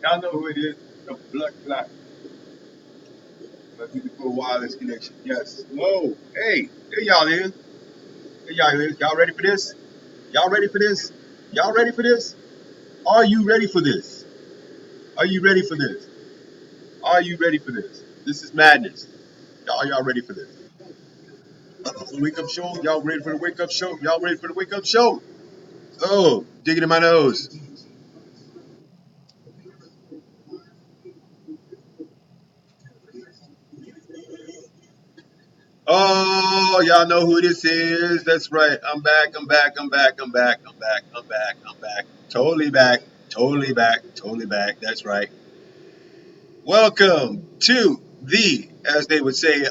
Y'all know who it is. The blood clot. Let's do the full wireless connection. Yes. Whoa. Hey. There y'all is. There y'all is. Y'all ready for this? Y'all ready for this? Y'all ready for this? Are you ready for this? Are you ready for this? Are you ready for this? This is madness. Y'all ready for this? The wake up show? Y'all ready for the wake up show? Y'all ready for the wake up show? Oh, digging in my nose. Oh, y'all know who this is. That's right. I'm back. I'm back. I'm back. I'm back. I'm back. I'm back. I'm back. Totally back. Totally back. Totally back. That's right. Welcome to the, as they would say,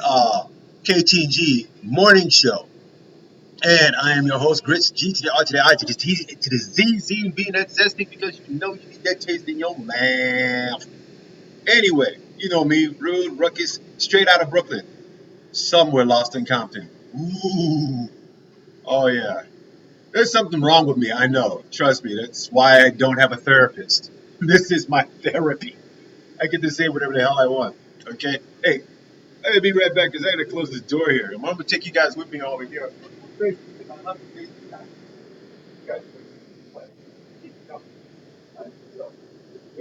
KTG morning show. And I am your host, Grits, G to the R to the I to the T to the Z, Z being that zesty because you know you need that taste in your mouth. Anyway, you know me, rude, ruckus, straight out of Brooklyn, somewhere lost in Compton. Ooh, oh yeah. There's something wrong with me, I know. Trust me, that's why I don't have a therapist. This is my therapy. I get to say whatever the hell I want. Okay? Hey, I'm gonna be right back because I gotta close this door here. I'm gonna take you guys with me over here. Here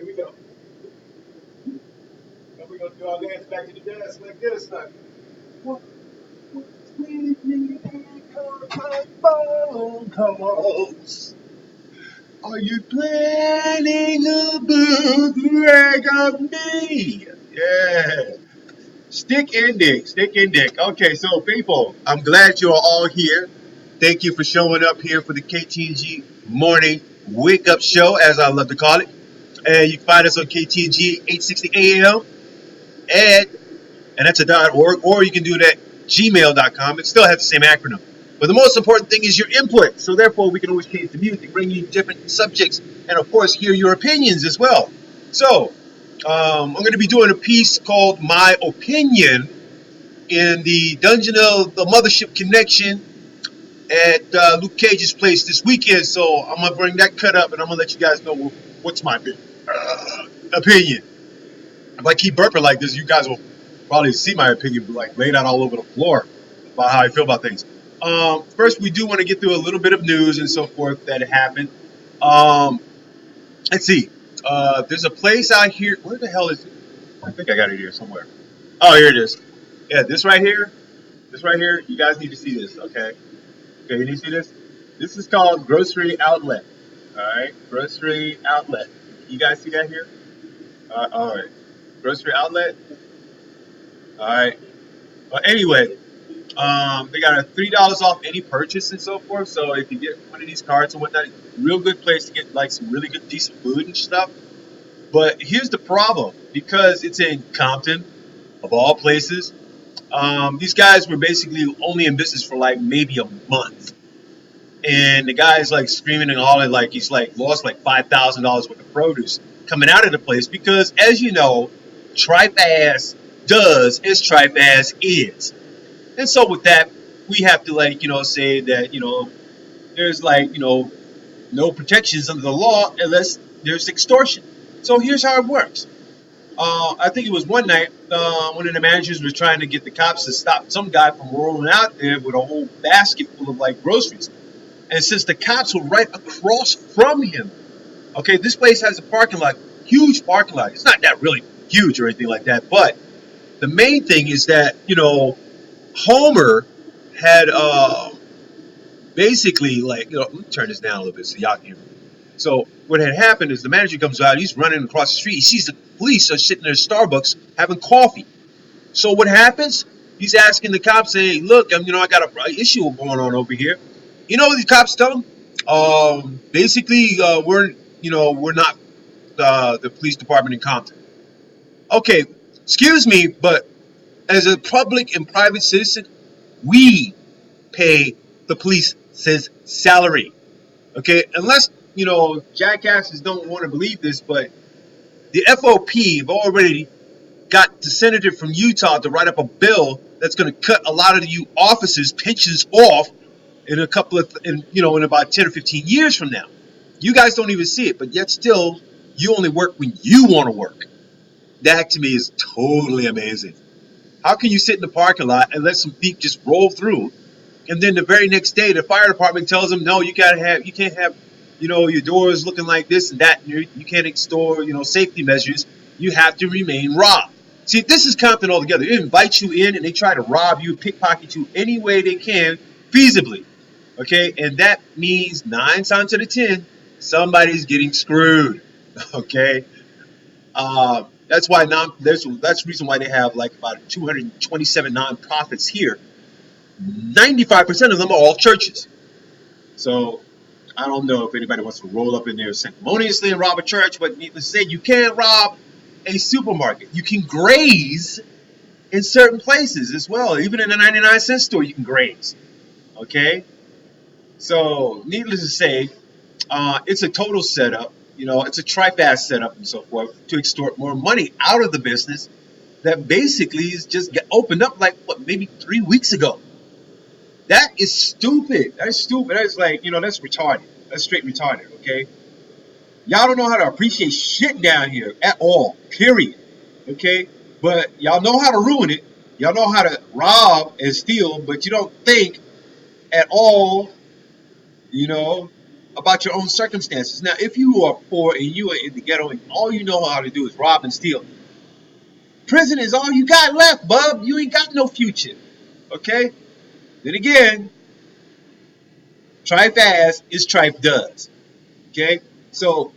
we go. And we're gonna do our dance back to the dance like this. Like, what? Phone calls. Are you planning a bootleg of me? Yeah. Stick and dick, stick and dick. Okay, so people, I'm glad you're all here. Thank you for showing up here for the KTNG morning wake up show, as I love to call it. And you can find us on KTNG 860 AM and that's a .org, or you can do it at gmail.com. It still has the same acronym. But the most important thing is your input. So therefore, we can always change the music, bring you different subjects, and of course, hear your opinions as well. So I'm going to be doing a piece called My Opinion in the Dungeon of the Mothership Connection at Luke Cage's place this weekend. So I'm going to bring that cut up, and I'm going to let you guys know what's my opinion. If I keep burping like this, you guys will probably see my opinion like laid out all over the floor about how I feel about things. First, we do want to get through a little bit of news and so forth that happened. Um, let's see. There's a place out here. Where the hell is it? I think I got it here somewhere. Oh, here it is. Yeah, this right here. This right here. You guys need to see this, okay? Okay, you need to see this? This is called Grocery Outlet. All right? Grocery Outlet. You guys see that here? All right. Grocery Outlet. All right. But anyway, they got a $3 off any purchase and so forth. So if you get one of these cards and whatnot, real good place to get like some really good decent food and stuff. But here's the problem, because it's in Compton, of all places. These guys were basically only in business for like maybe a month, and the guy's like screaming and hollering like he's like lost like $5,000 worth of produce coming out of the place because, as you know, tripe ass does as tripe ass is. And so with that, we have to like, say that, there's like, no protections under the law unless there's extortion. So here's how it works. I think it was one night, one of the managers was trying to get the cops to stop some guy from rolling out there with a whole basket full of like groceries. And since the cops were right across from him, okay, this place has a parking lot, huge parking lot. It's not that really huge or anything like that, but the main thing is that, Homer had basically like, let me turn this down a little bit so y'all can hear me. So what had happened is the manager comes out, he's running across the street, he sees the police are sitting there at Starbucks having coffee. So what happens? He's asking the cops, saying, look, I got a issue going on over here. You know what the cops tell him? Basically, we're not the police department in Compton. Okay, excuse me, but as a public and private citizen, we pay the police's salary. Okay, unless jackasses don't want to believe this, but the FOP have already got the senator from Utah to write up a bill that's going to cut a lot of you officers' pensions off in in about 10 or 15 years from now. You guys don't even see it, but yet still You only work when you want to work. That to me is totally amazing. How can you sit in the parking lot and let some thief just roll through, and then the very next day the fire department tells them, no, you can't have, your doors looking like this and that. And you can't install, safety measures. You have to remain robbed. See, this is Compton altogether. They invite you in and they try to rob you, pickpocket you any way they can, feasibly. Okay, and that means 9 times out of 10, somebody's getting screwed. Okay, that's why that's the reason why they have like about 227 nonprofits here. 95% of them are all churches. So I don't know if anybody wants to roll up in there sanctimoniously and rob a church, but needless to say, you can't rob a supermarket. You can graze in certain places as well. Even in a 99-cent store, you can graze. Okay? So, needless to say, it's a total setup. It's a tri-fast setup and so forth to extort more money out of the business that basically is just opened up like, maybe 3 weeks ago. That is stupid. That's stupid. That's like, that's retarded. That's straight retarded, okay? Y'all don't know how to appreciate shit down here at all, period. Okay? But y'all know how to ruin it. Y'all know how to rob and steal, but you don't think at all, you know, about your own circumstances. Now, if you are poor and you are in the ghetto and all you know how to do is rob and steal, prison is all you got left, bub. You ain't got no future. Okay? Then again, trife ass is trife does. Okay? So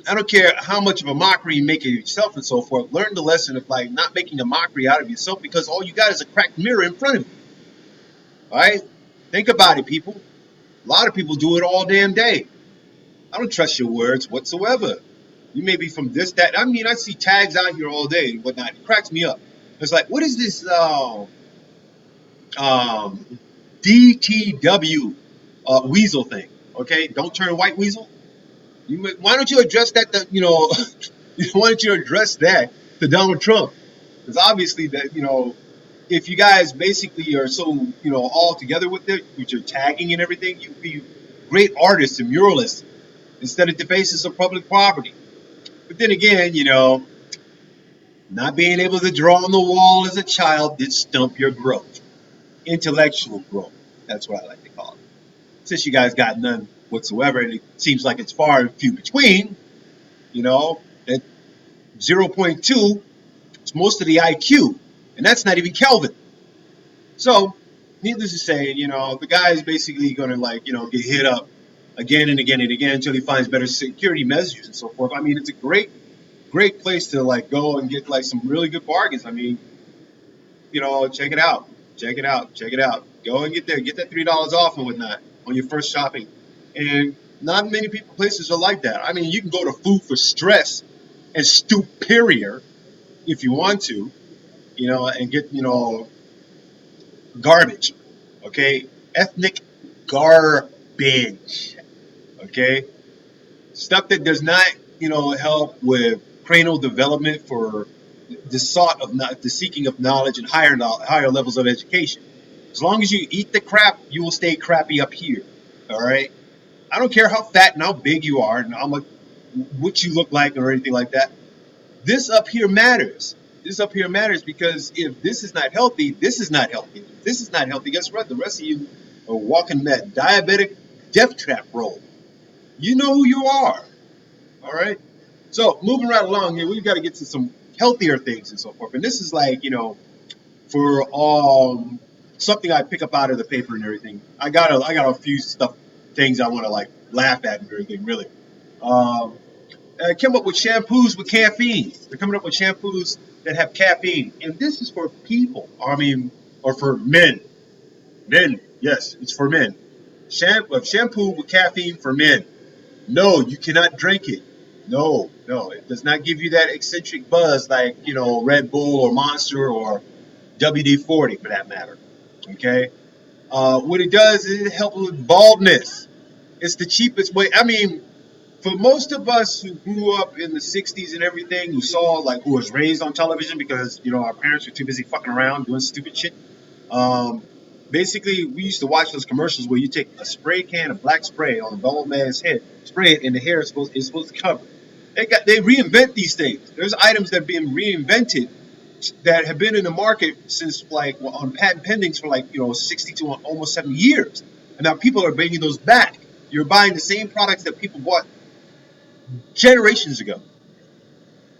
I don't care how much of a mockery you make of yourself and so forth. Learn the lesson of like not making a mockery out of yourself because all you got is a cracked mirror in front of you. All right? Think about it, people. A lot of people do it all damn day. I don't trust your words whatsoever. You may be from this, that. I mean, I see tags out here all day and whatnot. It cracks me up. It's like, what is this DTW weasel thing? Okay, don't turn white weasel. Why don't you address that? Why don't you address that to Donald Trump? Because obviously that if you guys basically are so all together with it, with your tagging and everything, you'd be great artists and muralists instead of defacers of public property. But then again, not being able to draw on the wall as a child did stump your growth, intellectual growth. That's what I like to call it. Since you guys got none whatsoever, and it seems like it's far and few between, at 0.2, it's most of the IQ, and that's not even Kelvin. So, needless to say, the guy is basically going to get hit up again and again and again until he finds better security measures and so forth. I mean, it's a great place to go and get some really good bargains. I mean, check it out, check it out, check it out. Go and get that $3 off and whatnot on your first shopping. And not many places are like that. I mean, you can go to Food for Stress and Superior if you want to, and get garbage, okay, ethnic garbage, okay, stuff that does not help with cranial development for the seeking of knowledge and higher levels of education. As long as you eat the crap, you will stay crappy up here. All right. I don't care how fat and how big you are and what you look like or anything like that. This up here matters. This up here matters because if this is not healthy, this is not healthy. If this is not healthy, guess what? The rest of you are walking that diabetic death trap role. You know who you are. All right. So moving right along here, we've got to get to some healthier things and so forth. And this is for something I pick up out of the paper and everything. I got a few things I want to laugh at and everything. Really. I came up with shampoos with caffeine. They're coming up with shampoos that have caffeine, and this is for people. I mean, or for men. Men, yes, it's for men. Shampoo with caffeine for men. No, you cannot drink it. No, it does not give you that eccentric buzz like Red Bull or Monster or WD-40 for that matter. Okay, what it does is it helps with baldness. It's the cheapest way. I mean, for most of us who grew up in the 60s and everything, who was raised on television because, our parents were too busy fucking around doing stupid shit. Basically, we used to watch those commercials where you take a spray can of black spray on the old man's head, spray it, and the hair is supposed to cover. They reinvent these things. There's items that are being reinvented that have been in the market since like on patent pendings for like 60 to almost 70 years, and now people are bringing those back. You're buying the same products that people bought generations ago.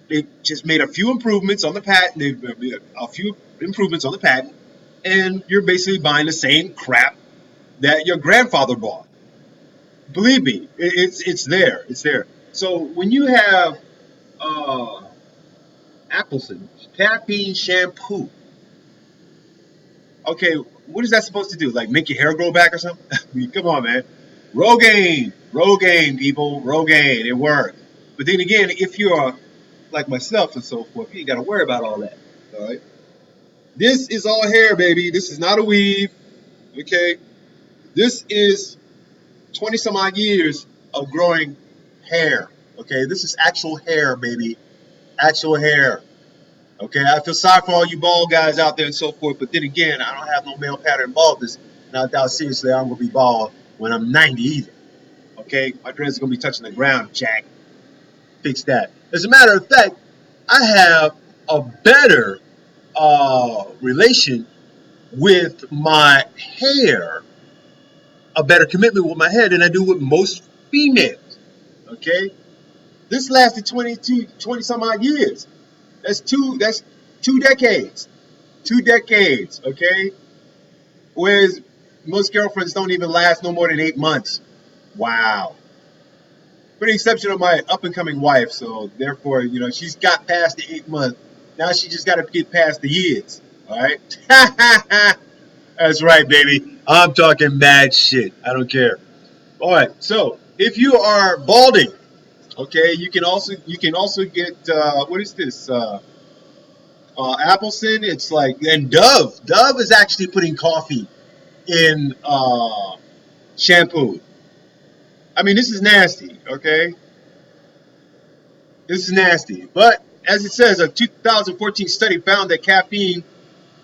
They just made a few improvements on the patent. They've made a few improvements on the patent, and you're basically buying the same crap that your grandfather bought. Believe me, it's there. It's there. So when you have uh, Appleton caffeine shampoo, okay, what is that supposed to do? Like make your hair grow back or something? I mean, come on, man. Rogaine, people, Rogaine. It works. But then again, if you're like myself and so forth, you ain't got to worry about all that. All right. This is all hair, baby. This is not a weave. Okay. This is 20 some odd years of growing hair. Okay. This is actual hair, baby. Actual hair. Okay. I feel sorry for all you bald guys out there and so forth. But then again, I don't have no male pattern baldness. And I doubt seriously I'm going to be bald when I'm 90 either. Okay. My dreads are going to be touching the ground, Jack. Fix that. As a matter of fact, I have a better relation with my hair, a better commitment with my hair than I do with most females. Okay, this lasted 20 some odd years. That's two decades. 2 decades. Okay, whereas most girlfriends don't even last no more than 8 months. Wow. With the exception of my up and coming wife, so therefore, she's got past the 8 months. Now she just got to get past the years. All right. That's right, baby. I'm talking mad shit. I don't care. All right. So if you are balding, okay, you can also get what is this? Appleton. It's like and Dove. Dove is actually putting coffee in shampoo. I mean, this is nasty. Okay, this is nasty. But as it says, a 2014 study found that caffeine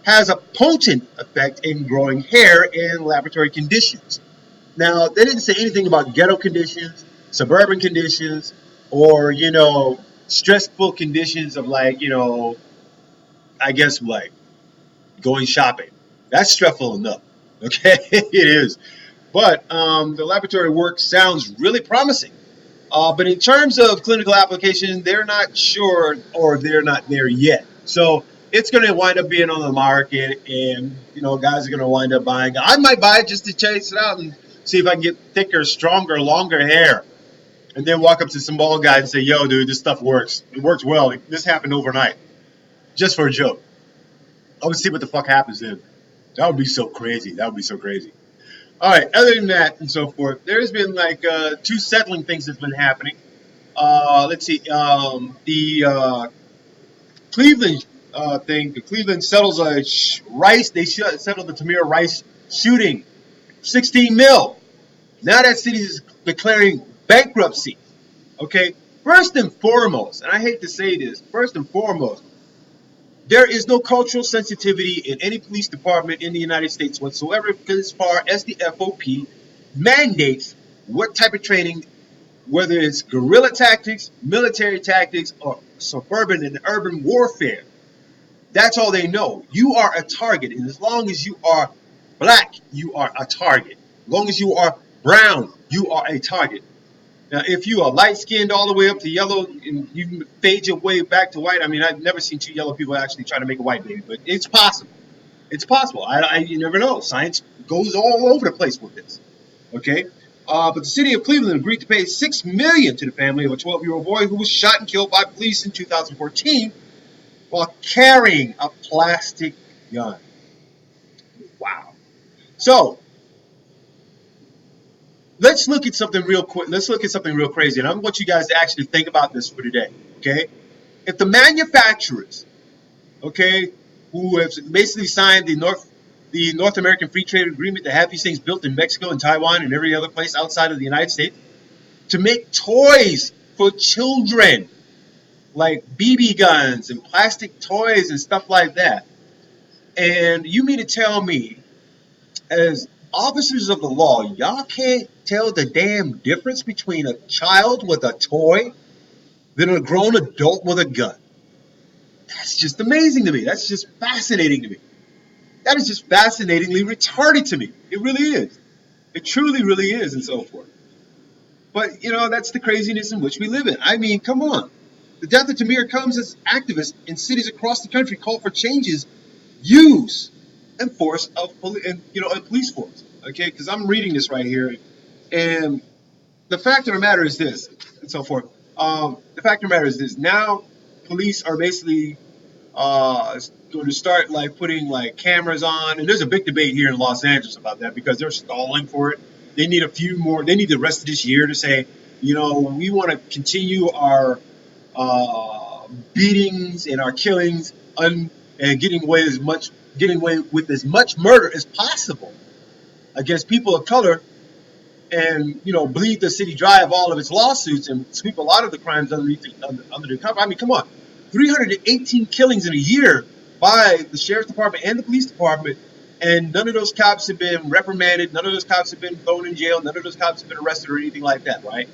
has a potent effect in growing hair in laboratory conditions. Now, they didn't say anything about ghetto conditions, suburban conditions, or, stressful conditions of like, I guess like going shopping. That's stressful enough. Okay, it is. But the laboratory work sounds really promising. But in terms of clinical application, they're not sure or they're not there yet. So it's going to wind up being on the market, and guys are going to wind up buying. I might buy it just to chase it out and see if I can get thicker, stronger, longer hair, and then walk up to some bald guy and say, "Yo, dude, this stuff works. It works well. This happened overnight, just for a joke." I would see what the fuck happens then. That would be so crazy. That would be so crazy. All right. Other than that and so forth, there's been like two settling things that's been happening. Let's see. The Cleveland thing. The Cleveland settles a Rice. They settled the Tamir Rice shooting, 16 mil. Now that city is declaring bankruptcy. Okay. First and foremost, and I hate to say this. First and foremost, there is no cultural sensitivity in any police department in the United States whatsoever, because as far as the FOP mandates what type of training, whether it's guerrilla tactics, military tactics, or suburban and urban warfare. That's all they know. You are a target, and as long as you are black, you are a target. As long as you are brown, you are a target. Now, if you are light skinned all the way up to yellow and you fade your way back to white, I mean, I've never seen two yellow people actually try to make a white baby, but it's possible. It's possible. You never know. Science goes all over the place with this. Okay, but the city of Cleveland agreed to pay $6 million to the family of a 12-year-old boy who was shot and killed by police in 2014 while carrying a plastic gun. Wow. So let's look at something real quick. Let's look at something real crazy, and I want you guys to actually think about this for today. Okay, if the manufacturers, okay, who have basically signed the North American Free Trade Agreement to have these things built in Mexico and Taiwan and every other place outside of the United States, to make toys for children, like BB guns and plastic toys and stuff like that. And you mean to tell me, as officers of the law, y'all can't tell the damn difference between a child with a toy than a grown adult with a gun. That's just amazing to me. That's just fascinating to me. That is just fascinatingly retarded to me. It really is. It truly, really is, and so forth. But, that's the craziness in which we live in. I mean, come on. The death of Tamir comes as activists in cities across the country call for changes, use, and force of a police force. Okay, because I'm reading this right here, and the fact of the matter is this, and so forth. The fact of the matter is this. Now, police are basically going to start like putting like cameras on, and there's a big debate here in Los Angeles about that because they're stalling for it. They need a few more. They need the rest of this year to say, we want to continue our beatings and our killings and getting away with as much murder as possible against people of color, and bleed the city dry of all of its lawsuits and sweep a lot of the crimes under the cover. I mean, come on, 318 killings in a year by the sheriff's department and the police department, and none of those cops have been reprimanded, none of those cops have been thrown in jail, none of those cops have been arrested or anything like that, right?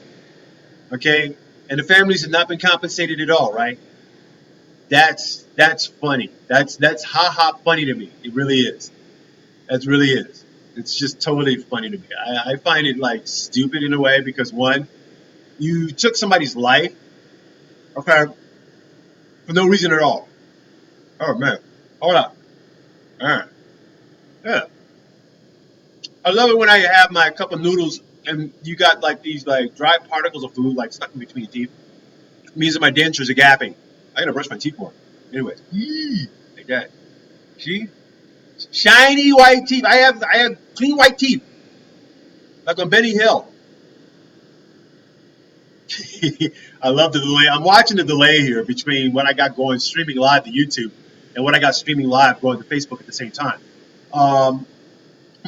Okay, and the families have not been compensated at all, right? That's funny. That's ha funny to me. It really is. That really is. It's just totally funny to me. I find it like stupid in a way because one, you took somebody's life, okay, for no reason at all. Oh man, hold on. All right, yeah. I love it when I have my cup of noodles and you got like these like dry particles of food like stuck in between your teeth. It means that my dentures are gapping. I gotta brush my teeth more. Anyways, like that. See, shiny white teeth. I have clean white teeth, like on Benny Hill. I love the delay. I'm watching the delay here between what I got going streaming live to YouTube and what I got streaming live going to Facebook at the same time. But I'm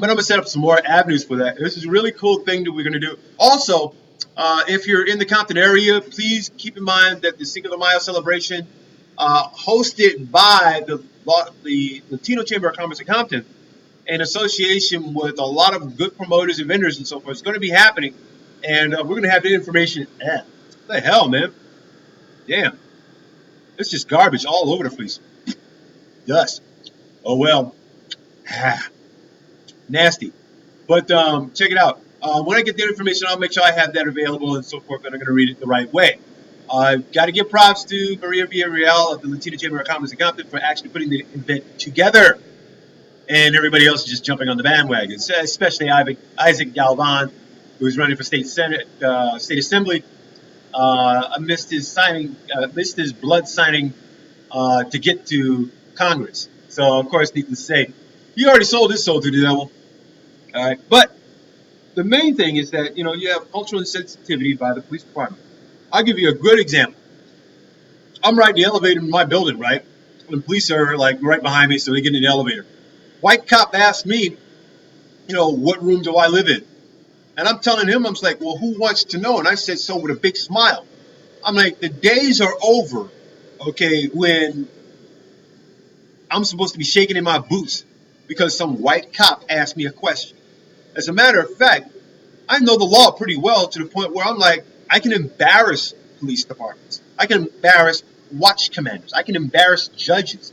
going to set up some more avenues for that. This is a really cool thing that we're going to do. Also, if you're in the Compton area, please keep in mind that the Cinco de Mayo celebration, hosted by the Latino Chamber of Commerce in Compton, in association with a lot of good promoters and vendors and so forth, is going to be happening. And we're going to have the information. What the hell, man? Damn. It's just garbage all over the place. Dust. Oh, well. Nasty. But check it out. When I get the information, I'll make sure I have that available and so forth, and I'm going to read it the right way. Got to give props to Maria Villarreal of the Latino Chamber of Commerce in Compton for actually putting the event together. And everybody else is just jumping on the bandwagon, especially Isaac Galvan, who's running for state assembly, missed his blood signing to get to Congress. So, of course, needless to say, he already sold his soul to the devil. All right, but the main thing is that you have cultural insensitivity by the police department. I'll give you a good example. I'm riding the elevator in my building, right? The police are like right behind me, so they get in the elevator. White cop asked me, what room do I live in? And I'm telling him, I'm like, well, who wants to know? And I said so with a big smile. I'm like, the days are over, okay, when I'm supposed to be shaking in my boots because some white cop asked me a question. As a matter of fact, I know the law pretty well to the point where I'm like, I can embarrass police departments. I can embarrass watch commanders. I can embarrass judges,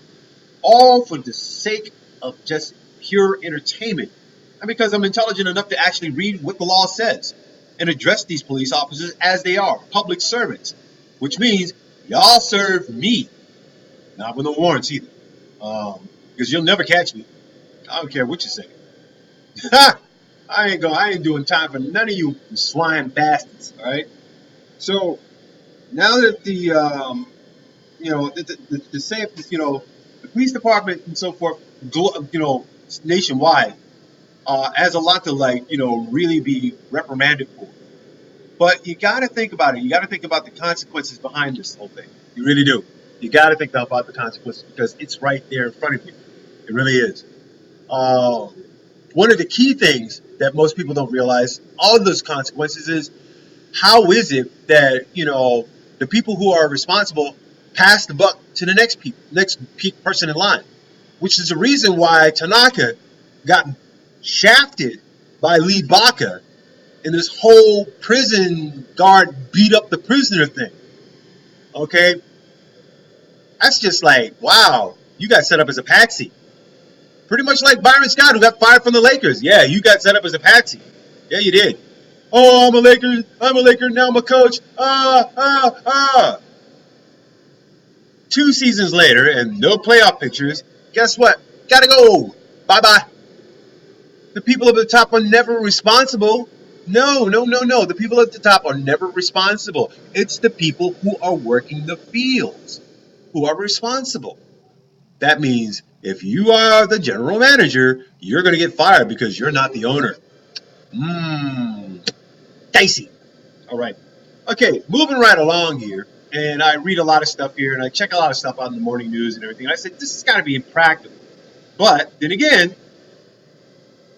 all for the sake of just pure entertainment. And because I'm intelligent enough to actually read what the law says and address these police officers as they are, public servants, which means y'all serve me, not with no warrants either, because you'll never catch me. I don't care what you say. I ain't doing time for none of you swine bastards. All right. So now that the police department and so forth, nationwide, has a lot to really be reprimanded for. But you got to think about it. You got to think about the consequences behind this whole thing. You really do. You got to think about the consequences because it's right there in front of you. It really is. One of the key things that most people don't realize, all of those consequences, is how is it that the people who are responsible pass the buck to the next person in line, which is the reason why Tanaka got shafted by Lee Baca in this whole prison guard beat up the prisoner thing. Okay, that's just like, wow, you got set up as a patsy. Pretty much like Byron Scott, who got fired from the Lakers. Yeah, you got set up as a patsy. Yeah, you did. Oh, I'm a Laker. I'm a Laker. Now I'm a coach. 2 seasons later and no playoff pictures. Guess what? Gotta go. Bye bye. The people at the top are never responsible. No, no, no, no. The people at the top are never responsible. It's the people who are working the fields who are responsible. That means if you are the general manager, you're going to get fired because you're not the owner. Dicey. All right. Okay, moving right along here. And I read a lot of stuff here and I check a lot of stuff on the morning news and everything. And I said, this has got to be impractical. But then again,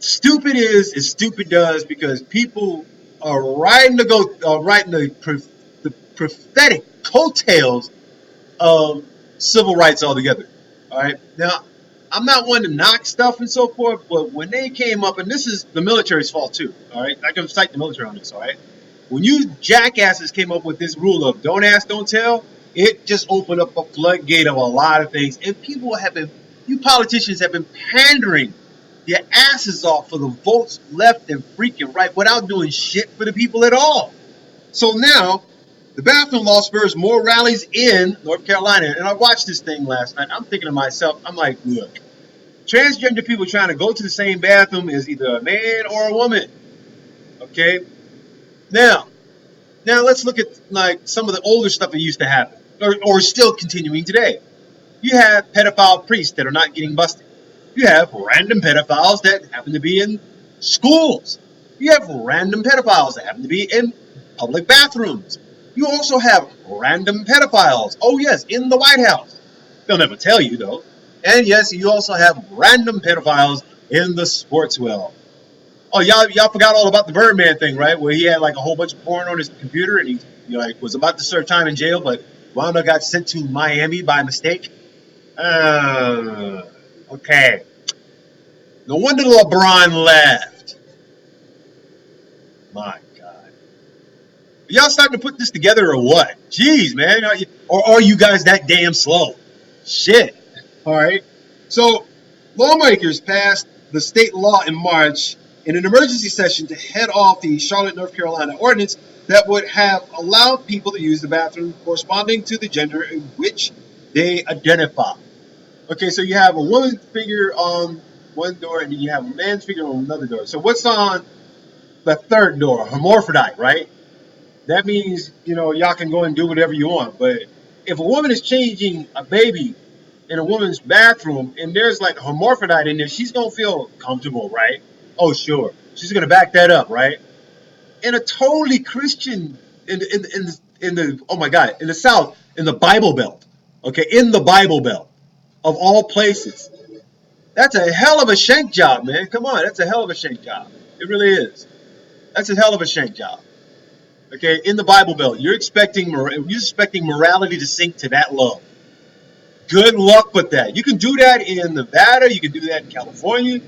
stupid is as stupid does because people are riding the prophetic coattails of civil rights altogether. All right. Now, I'm not one to knock stuff and so forth, but when they came up, and this is the military's fault too. All right. I can cite the military on this. All right. When you jackasses came up with this rule of don't ask, don't tell, it just opened up a floodgate of a lot of things. And you politicians have been pandering your asses off for the votes left and freaking right without doing shit for the people at all. So now, the bathroom law spurs more rallies in North Carolina. And I watched this thing last night. I'm thinking to myself, I'm like, look, transgender people trying to go to the same bathroom as either a man or a woman. Okay? Now let's look at like some of the older stuff that used to happen or still continuing today. You have pedophile priests that are not getting busted. You have random pedophiles that happen to be in schools. You have random pedophiles that happen to be in public bathrooms. You also have random pedophiles, oh yes, in the White House. They'll never tell you though. And yes, you also have random pedophiles in the sports world. Oh, y'all forgot all about the Birdman thing, right? Where he had like a whole bunch of porn on his computer, and he was about to serve time in jail, but wound up got sent to Miami by mistake. Okay. No wonder LeBron left. My God. Y'all starting to put this together or what? Jeez, man. Or are you guys that damn slow? Shit. All right. So, lawmakers passed the state law in March in an emergency session to head off the Charlotte, North Carolina ordinance that would have allowed people to use the bathroom corresponding to the gender in which they identify. Okay, so you have a woman's figure on one door and then you have a man's figure on another door. So what's on the third door? Hermaphrodite, right? That means, y'all can go and do whatever you want. But if a woman is changing a baby in a woman's bathroom and there's like a hermaphrodite in there, she's going to feel comfortable, right? Oh, sure. She's going to back that up, right? In a totally Christian, in the oh my God, in the South, in the Bible Belt, okay, in the Bible Belt, of all places. That's a hell of a shank job, man. Come on, that's a hell of a shank job. It really is. That's a hell of a shank job. Okay, in the Bible Belt, you're expecting morality to sink to that low. Good luck with that. You can do that in Nevada. You can do that in California.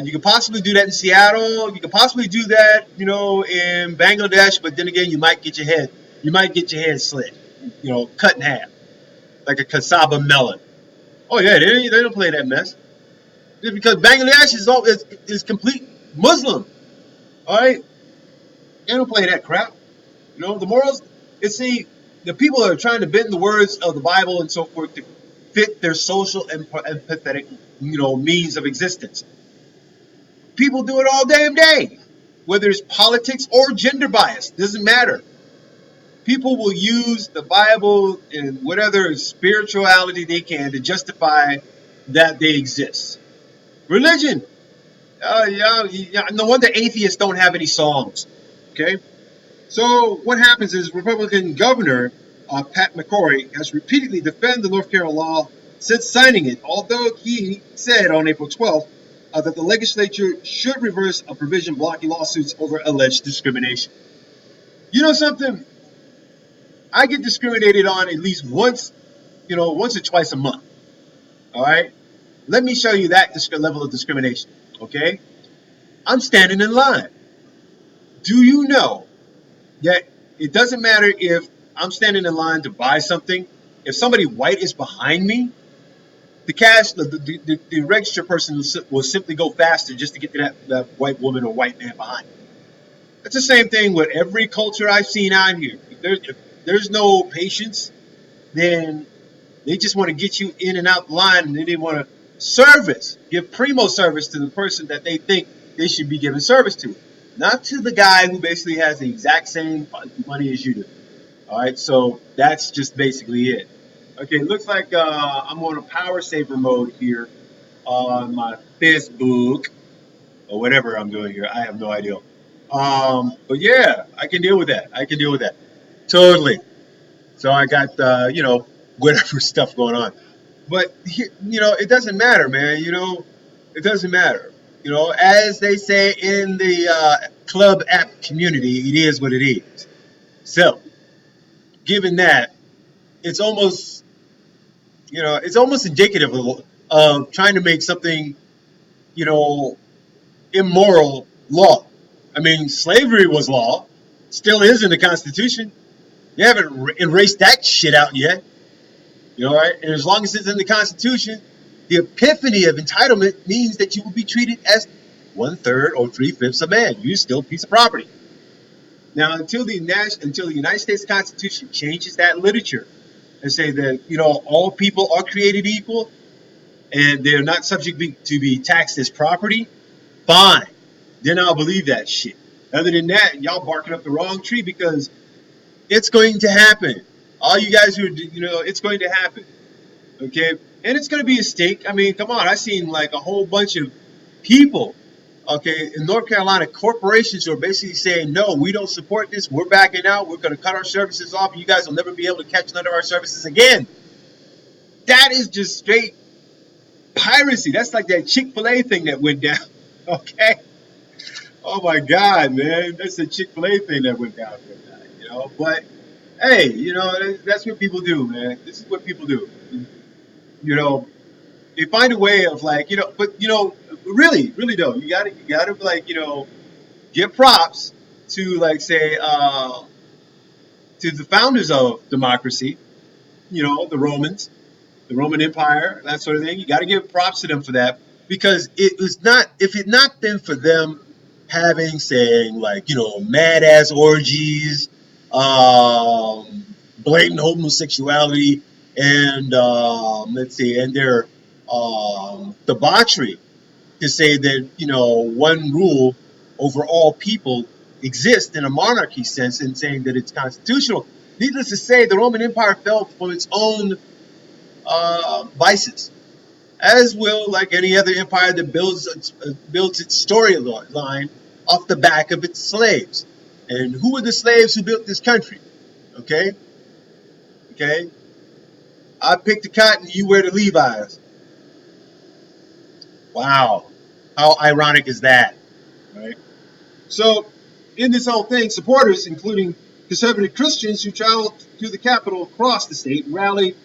You could possibly do that in Seattle. You could possibly do that, in Bangladesh. But then again, you might get your head slit, cut in half, like a cassava melon. Oh yeah, they don't play that mess. Just because Bangladesh is complete Muslim. All right, they don't play that crap. The morals. The people are trying to bend the words of the Bible and so forth to fit their social and pathetic, means of existence. People do it all damn day, whether it's politics or gender bias. Doesn't matter. People will use the Bible and whatever spirituality they can to justify that they exist. Religion. No wonder atheists don't have any songs. Okay? So what happens is Republican Governor Pat McCrory has repeatedly defended the North Carolina law since signing it, although he said on April 12th that the legislature should reverse a provision blocking lawsuits over alleged discrimination. You know something? I get discriminated on at least once or twice a month. All right? Let me show you that level of discrimination. Okay? I'm standing in line. Do you know that it doesn't matter if I'm standing in line to buy something. If somebody white is behind me, the cash, the register person will simply go faster just to get to that white woman or white man behind me. It's the same thing with every culture I've seen out here. If there's no patience, then they just want to get you in and out the line, and then they want to give primo service to the person that they think they should be giving service to, not to the guy who basically has the exact same money as you do. All right, so that's just basically it. Okay, it looks like I'm on a power saver mode here on my Facebook or whatever I'm doing here. I have no idea. But yeah, I can deal with that. I can deal with that. Totally. So I got whatever stuff going on. But it doesn't matter, man. It doesn't matter. As they say in the club app community, it is what it is. So, given that, it's almost indicative of trying to make something you know immoral law. I mean, slavery was law, still is in the Constitution. You haven't erased that shit out yet. Right? And as long as it's in the Constitution, the epiphany of entitlement means that you will be treated as 1/3 or 3/5 a man. You're still a piece of property. Now, until the United States Constitution changes that literature and say that all people are created equal and they're not subject to be taxed as property, fine. Then I'll believe that shit. Other than that, y'all barking up the wrong tree because it's going to happen. All you guys it's going to happen. Okay? And it's going to be a stink. I mean, come on. I've seen like a whole bunch of people, okay, in North Carolina, corporations who are basically saying, no, we don't support this. We're backing out. We're going to cut our services off. You guys will never be able to catch none of our services again. That is just straight piracy. That's like that Chick-fil-A thing that went down. Okay? Oh my God, man. That's the Chick-fil-A thing that went down. But hey, that's what people do, man. This is what people do. They find a way of like, but really, really though, you gotta like, give props to like say to the founders of democracy, the Romans, the Roman Empire, that sort of thing. You got to give props to them for that because it was not if it not been for them having saying like mad ass orgies, blatant homosexuality, and let's see, and their debauchery to say that one rule over all people exists in a monarchy sense and saying that it's constitutional. Needless to say, the Roman Empire fell from its own vices, as will like any other empire that builds its storyline off the back of its slaves. And who were the slaves who built this country? Okay, I pick the cotton, you wear the Levi's. Wow, how ironic is that, right? So, in this whole thing, supporters, including conservative Christians who traveled to the Capitol across the state, rallied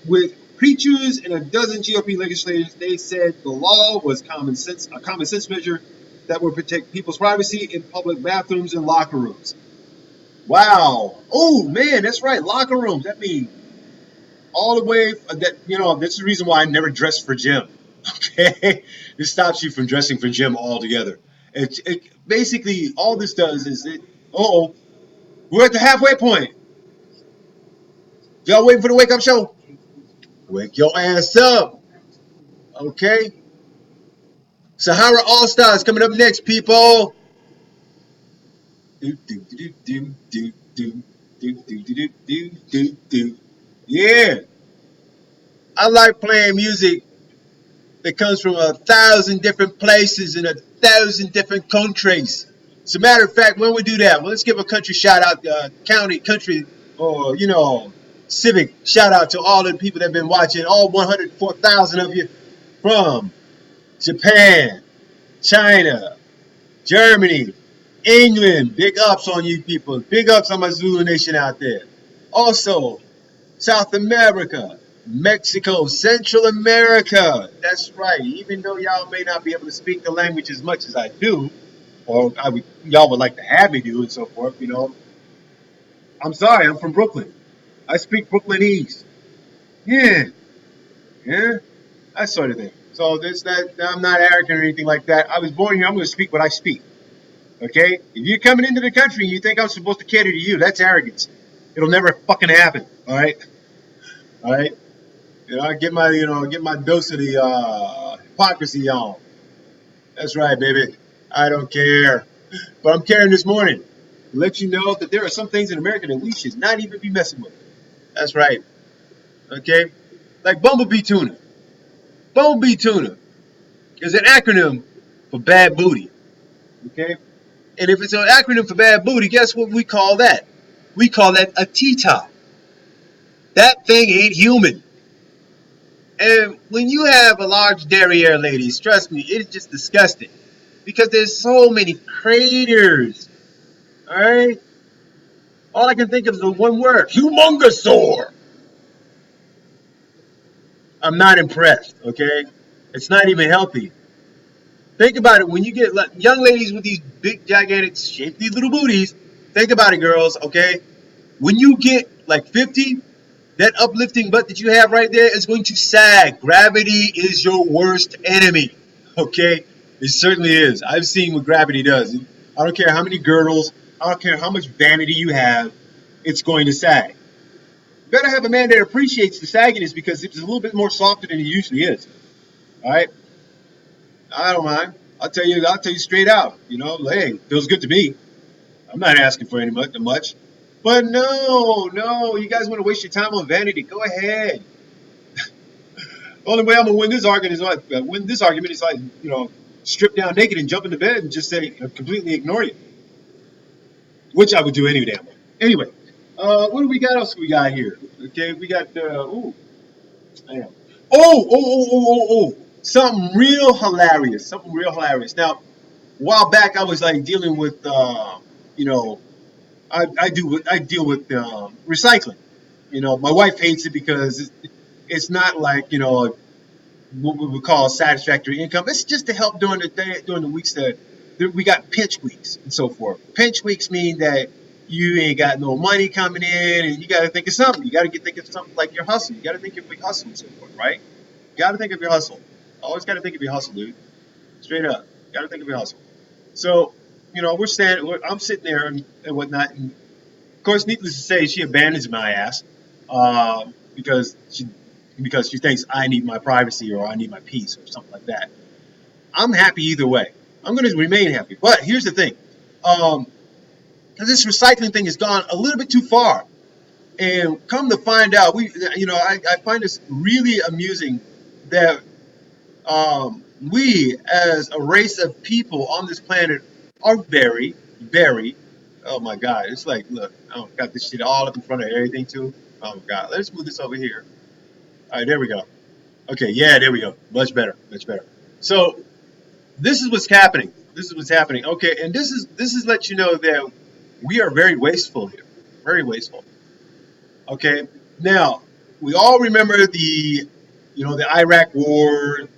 with preachers and a dozen GOP legislators. They said the law was a common sense measure that would protect people's privacy in public bathrooms and locker rooms. Wow. Oh man, that's right, locker rooms. That means all the way that this is the reason why I never dressed for gym. Okay, it stops you from dressing for gym altogether. It basically all this does is we're at the halfway point. Y'all waiting for the wake up show? Wake your ass up. Okay. Sahara All Stars coming up next, people. Yeah. I like playing music that comes from 1,000 different places in 1,000 different countries. As a matter of fact, when we do that, well, let's give a country shout out, county, country, or, civic shout out to all the people that have been watching, all 104,000 of you from Japan, China, Germany, England. Big ups on you people. Big ups on my Zulu Nation out there. Also, South America, Mexico, Central America. That's right. Even though y'all may not be able to speak the language as much as I do, or y'all would like to have me do and so forth, I'm sorry, I'm from Brooklyn. I speak Brooklynese. Yeah, yeah, that sort of thing. So this that I'm not arrogant or anything like that. I was born here. I'm going to speak what I speak. Okay? If you're coming into the country and you think I'm supposed to cater to you, that's arrogance. It'll never fucking happen. All right? All right? I get my dose of the hypocrisy on. That's right, baby. I don't care. But I'm caring this morning to let you know that there are some things in America that we should not even be messing with. That's right. Okay? Like Bumblebee Tuna. Bumblebee Tuna is an acronym for bad booty. Okay? And if it's an acronym for bad booty, guess what we call that? We call that a T-top. That thing ain't human. And when you have a large derriere, ladies, trust me, it's just disgusting. Because there's so many craters. Alright? All I can think of is the one word. Humongosaur. I'm not impressed, okay? It's not even healthy. Think about it. When you get young ladies with these big, gigantic, shapely little booties, think about it, girls, okay? When you get like 50, that uplifting butt that you have right there is going to sag. Gravity is your worst enemy. Okay? It certainly is. I've seen what gravity does. I don't care how many girdles, I don't care how much vanity you have, it's going to sag. You better have a man that appreciates the sagginess because it's a little bit more softer than it usually is. Alright? I don't mind. I'll tell you straight out. Hey, feels good to me. I'm not asking for any much. But no, you guys want to waste your time on vanity? Go ahead. The only way I'm gonna win this argument is like strip down naked and jump into bed and just say completely ignore you, which I would do any damn way. Anyway, what do we got else? We got here? Okay, we got damn. Something real hilarious. Something real hilarious. Now, a while back, I was like dealing with you know I deal with recycling. My wife hates it because it's not like what we would call satisfactory income. It's just to help during the day, during the weeks that we got pinch weeks and so forth. Pinch weeks mean that you ain't got no money coming in, and you got to think of something. You got to think of something like your hustle. You got to think of your hustle and so forth, right? You got to think of your hustle. Always got to think of your hustle, dude. Straight up, got to think of your hustle. So, I'm sitting there and whatnot, and of course, needless to say, she abandons my ass because she thinks I need my privacy or I need my peace or something like that. I'm happy either way. I'm going to remain happy. But here's the thing. Um, this recycling thing has gone a little bit too far. And come to find out, I find this really amusing that we, as a race of people on this planet, are very, very, oh my God, it's like, look, I got this shit all up in front of everything too. Oh my God, let's move this over here. All right, there we go. Okay, yeah, there we go. Much better, much better. So this is what's happening. This is what's happening. Okay, and this is let you know that we are very wasteful here. Very wasteful. Okay. Now, we all remember the Iraq war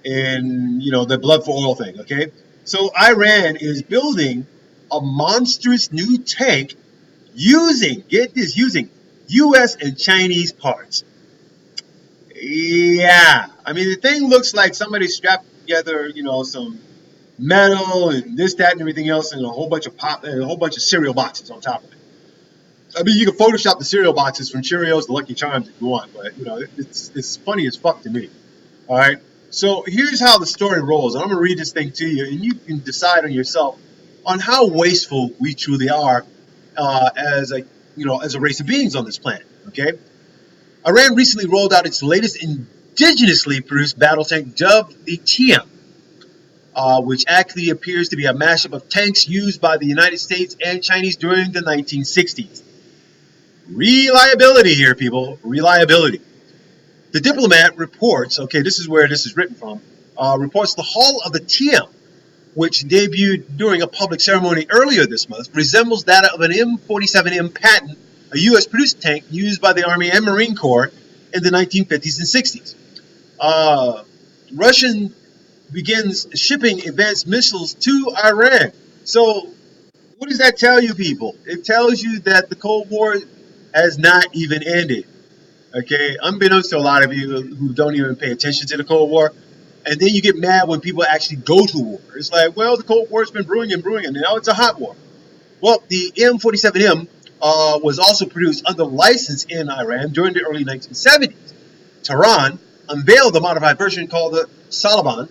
and the blood for oil thing. Okay. So Iran is building a monstrous new tank using U.S. and Chinese parts. Yeah, I mean the thing looks like somebody strapped together, some metal and this, that, and everything else, and a whole bunch of cereal boxes on top of it. I mean, you can Photoshop the cereal boxes from Cheerios to Lucky Charms if you want, but it's funny as fuck to me. All right. So here's how the story rolls. And I'm gonna read this thing to you, and you can decide on yourself on how wasteful we truly are as a race of beings on this planet. Okay. Iran recently rolled out its latest indigenously produced battle tank dubbed the Ktng, which actually appears to be a mashup of tanks used by the United States and Chinese during the 1960s. Reliability here, people. Reliability. The Diplomat reports, okay, this is where this is written from, reports the hull of the Ktng, which debuted during a public ceremony earlier this month, resembles that of an M47M Patton, a U.S.-produced tank used by the Army and Marine Corps in the 1950s and 60s. Russian begins shipping advanced missiles to Iran. So what does that tell you, people? It tells you that the Cold War has not even ended. Okay, unbeknownst to a lot of you who don't even pay attention to the Cold War, and then you get mad when people actually go to war. It's like, well, the Cold War's been brewing and brewing, and now it's a hot war. Well, the M47M was also produced under license in Iran during the early 1970s. Tehran unveiled a modified version called the Sabalan,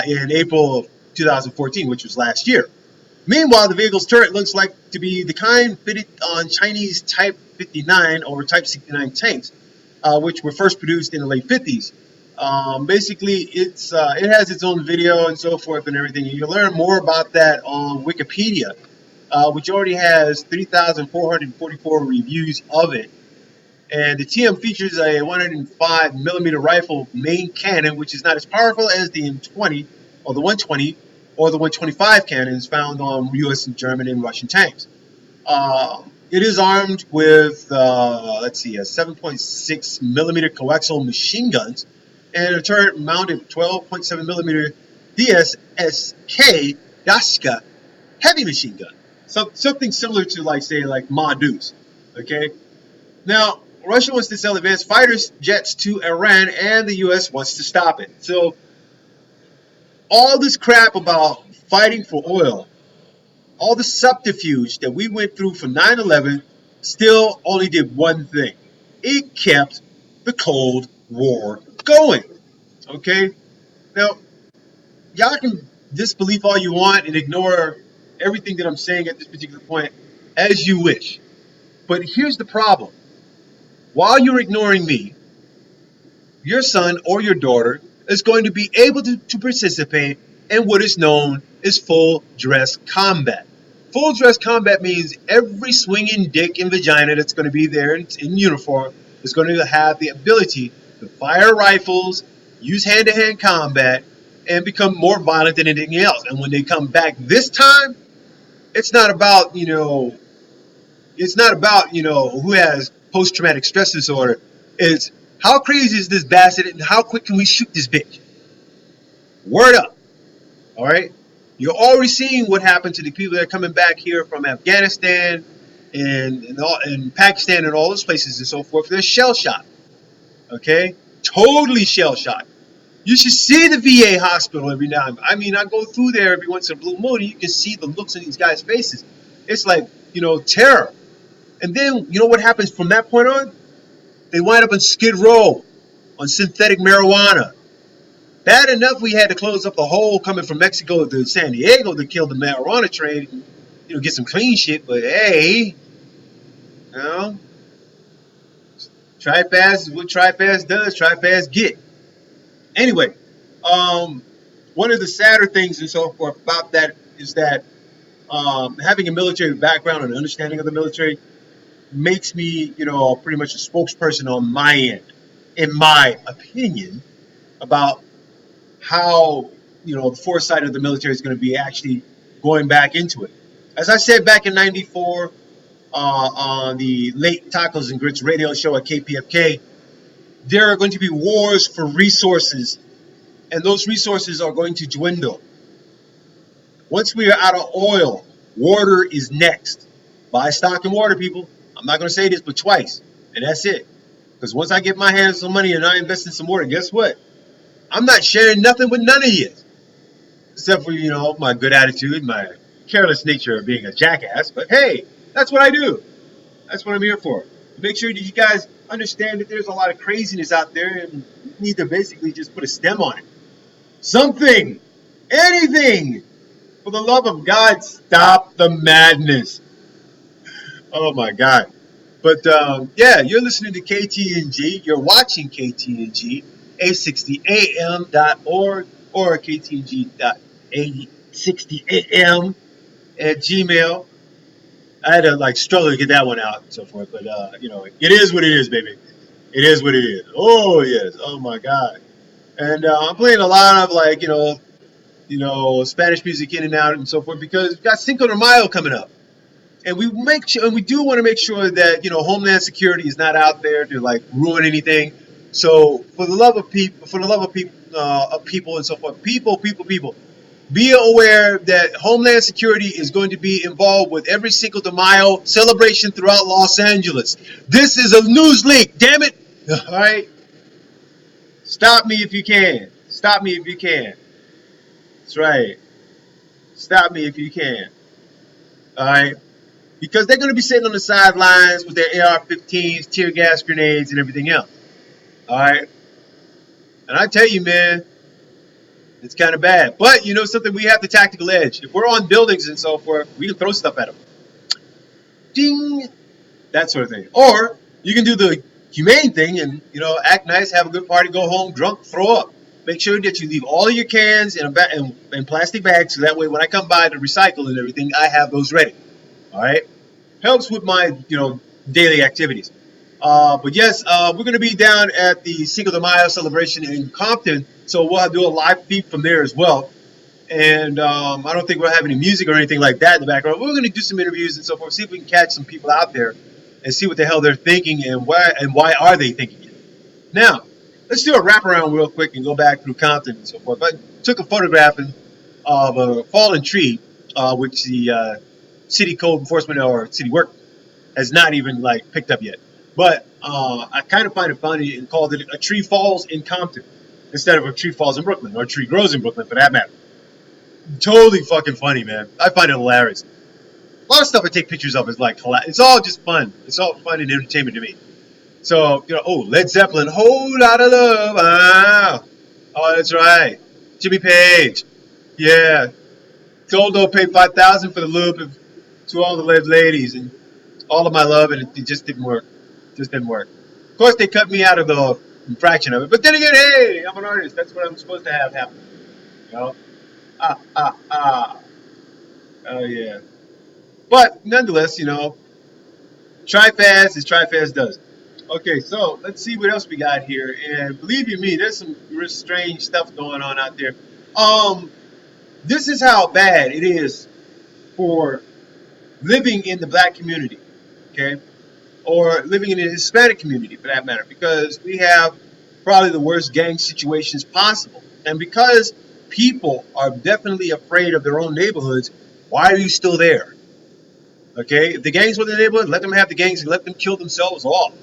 in April of 2014, which was last year. Meanwhile, the vehicle's turret looks like to be the kind fitted on Chinese Type 59 or Type 69 tanks, which were first produced in the late 50s. Basically, it has its own video and so forth and everything. You can learn more about that on Wikipedia, which already has 3,444 reviews of it. And the TM features a 105 millimeter rifle main cannon, which is not as powerful as the M20 or the 120 or the 125 cannons found on U.S. and German and Russian tanks. It is armed with, a 7.6 millimeter coaxial machine guns and a turret-mounted 12.7 millimeter DSSK Daska heavy machine gun. Something similar to, like Ma Deuce. Okay? Now, Russia wants to sell advanced fighter jets to Iran, and the U.S. wants to stop it. So, all this crap about fighting for oil, all the subterfuge that we went through for 9/11, still only did one thing. It kept the Cold War going. Okay? Now, y'all can disbelieve all you want and ignore everything that I'm saying at this particular point as you wish. But here's the problem. While you're ignoring me, your son or your daughter is going to be able to participate in what is known as full dress combat. Full dress combat means every swinging dick and vagina that's going to be there in uniform is going to have the ability to fire rifles, use hand-to-hand combat, and become more violent than anything else. And when they come back this time, it's not about, who has post-traumatic stress disorder. It's how crazy is this bastard and how quick can we shoot this bitch? Word up. All right? You're already seeing what happened to the people that are coming back here from Afghanistan and Pakistan and all those places and so forth. They're shell-shocked. Okay? Totally shell-shocked. You should see the VA hospital every now and then. I mean, I go through there every once in a blue moon and you can see the looks on these guys' faces. It's like, terror. And then, you know what happens from that point on? They wind up in Skid Row on synthetic marijuana. Bad enough we had to close up the hole coming from Mexico to San Diego to kill the marijuana trade, get some clean shit. But hey, try fast is what try fast does. Try fast get. Anyway, one of the sadder things and so forth about that is that having a military background and understanding of the military makes me, pretty much a spokesperson on my end, in my opinion, about how, the foresight of the military is going to be actually going back into it. As I said back in '94 on the late Tacos and Grits radio show at KPFK, there are going to be wars for resources, and those resources are going to dwindle. Once we are out of oil, water is next. Buy stock in water, people. I'm not going to say this but twice, and that's it. Because once I get my hands on money and I invest in some water, guess what? I'm not sharing nothing with none of you. Except for, my good attitude, my careless nature of being a jackass. But hey, that's what I do. That's what I'm here for. Make sure that you guys understand that there's a lot of craziness out there and you need to basically just put a stem on it. Something. Anything. For the love of God, stop the madness. Oh my God. But you're listening to KTNG. You're watching KTNG, 860am.org or KTNG.860am at Gmail. I had to struggle to get that one out and so forth, but it is what it is, baby. It is what it is. Oh yes. Oh my God. And I'm playing a lot of Spanish music in and out and so forth because we've got Cinco de Mayo coming up. And we do want to make sure that Homeland Security is not out there to ruin anything. So for the love of people, and so forth, people, Be aware that Homeland Security is going to be involved with every Cinco de Mayo celebration throughout Los Angeles. This is a news leak, damn it! All right, stop me if you can. Stop me if you can. That's right. Stop me if you can. All right, because they're going to be sitting on the sidelines with their AR-15s, tear gas grenades, and everything else. All right, and I tell you, man, it's kind of bad. But you know something, we have the tactical edge. If we're on buildings and so forth, we can throw stuff at them. Ding! That sort of thing. Or you can do the humane thing and, you know, act nice, have a good party, go home drunk, throw up. Make sure that you leave all your cans in plastic bags, so that way when I come by to recycle and everything, I have those ready. All right? Helps with my, you know, daily activities. But yes, we're going to be down at the Cinco de Mayo celebration in Compton, so we'll do a live feed from there as well. And I don't think we'll have any music or anything like that in the background. We're going to do some interviews and so forth, see if we can catch some people out there and see what the hell they're thinking and why are they thinking it. Now, let's do a wraparound real quick and go back through Compton and so forth. I took a photograph of a fallen tree, which the city code enforcement or city work has not even like picked up yet. But I kind of find it funny and called it a tree falls in Compton instead of a tree falls in Brooklyn or a tree grows in Brooklyn for that matter. Totally fucking funny, man. I find it hilarious. A lot of stuff I take pictures of is like, it's all just fun. It's all fun and entertainment to me. So, you know, oh, Led Zeppelin, whole lot of love. Ah. Oh, that's right. Jimmy Page. Yeah. Goldo paid $5,000 for the loop to all the Led ladies and all of my love, and it just didn't work. Just didn't work. Of course, they cut me out of the fraction of it. But then again, hey, I'm an artist. That's what I'm supposed to have happen. You know? Ah. Oh, yeah. But nonetheless, you know, try fast as try fast does. Okay, so let's see what else we got here. And believe you me, there's some real strange stuff going on out there. This is how bad it is for living in the black community, okay? Or living in the Hispanic community for that matter, because we have probably the worst gang situations possible. And because people are definitely afraid of their own neighborhoods, why are you still there? Okay, if the gangs were in the neighborhood, let them have the gangs and let them kill themselves off.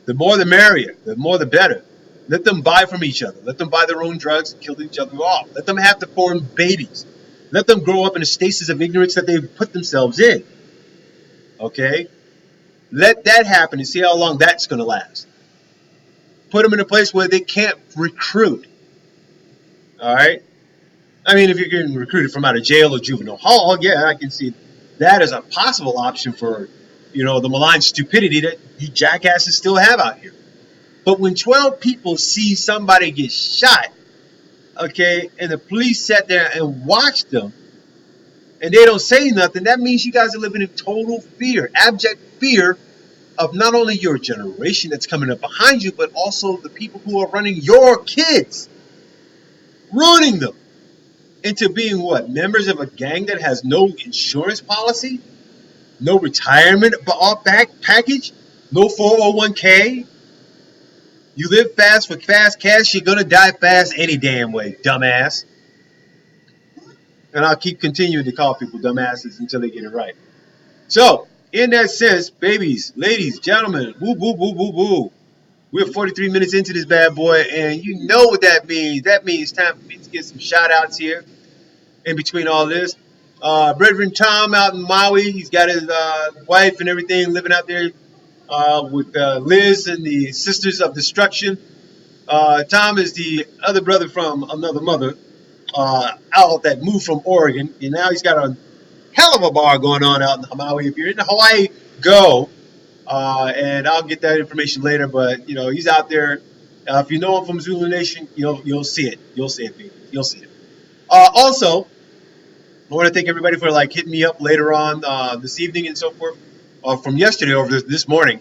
The more the merrier, the more the better. Let them buy from each other. Let them buy their own drugs and kill each other off. Let them have to form babies. Let them grow up in a stasis of ignorance that they've put themselves in. Okay? Let that happen and see how long that's going to last. Put them in a place where they can't recruit. All right? I mean, if you're getting recruited from out of jail or juvenile hall, yeah, I can see that as a possible option for, you know, the malign stupidity that you jackasses still have out here. But when 12 people see somebody get shot, okay, and the police sat there and watched them, and they don't say nothing, that means you guys are living in total fear, abject fear of not only your generation that's coming up behind you, but also the people who are running your kids, ruining them into being what? Members of a gang that has no insurance policy, no retirement back package, no 401k. You live fast with fast cash, you're gonna die fast any damn way, dumbass. And I'll keep continuing to call people dumbasses until they get it right. So, in that sense, babies, ladies, gentlemen, woo, woo, woo, woo, woo. We're 43 minutes into this bad boy, and you know what that means. That means time for me to get some shout outs here in between all this. Brethren Tom out in Maui, he's got his wife and everything living out there with Liz and the Sisters of Destruction. Tom is the other brother from another mother out that moved from Oregon, and now he's got a hell of a bar going on out in Maui. If you're in Hawaii, go. And I'll get that information later. But you know, he's out there. If you know him from Zulu Nation, you'll see it. You'll see it, baby. You'll see it. Also, I want to thank everybody for like hitting me up later on this evening and so forth, from yesterday over this morning,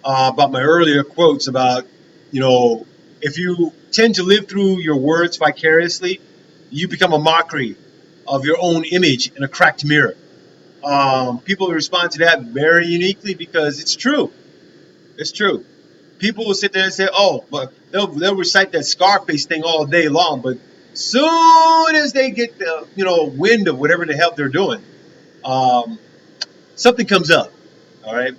about my earlier quotes about, you know, if you tend to live through your words vicariously, you become a mockery of your own image in a cracked mirror. People respond to that very uniquely because it's true. It's true. People will sit there and say, "Oh, but they'll recite that Scarface thing all day long," but Soon as they get the wind of whatever the hell they're doing, um, something comes up. All right.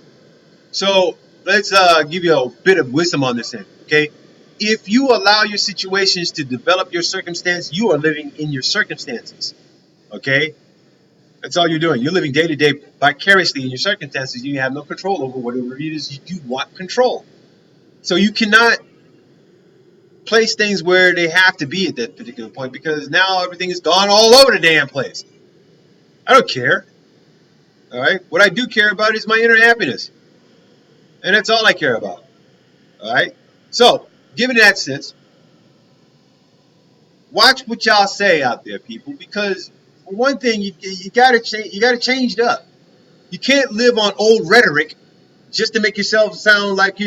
So let's give you a bit of wisdom on this end. Okay. If you allow your situations to develop your circumstance, you are living in your circumstances. Okay. That's all you're doing. You're living day to day vicariously in your circumstances. You have no control over whatever it is you want control. So you cannot place things where they have to be at that particular point because now everything is gone all over the damn place. I don't care. All right. What I do care about is my inner happiness. And that's all I care about. All right. So, given that sense, watch what y'all say out there, people, because for one thing, you gotta change. You gotta change it up. You can't live on old rhetoric just to make yourself sound like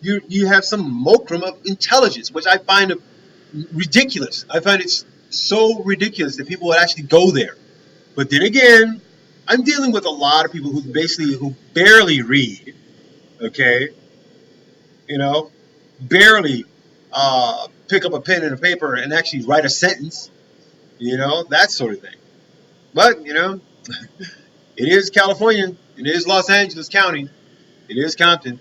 you have some modicum of intelligence, which I find ridiculous. I find it so ridiculous that people would actually go there. But then again, I'm dealing with a lot of people who barely read. Okay, you know, barely pick up a pen and a paper and actually write a sentence. That sort of thing. But it is California. It is Los Angeles County. It is Compton.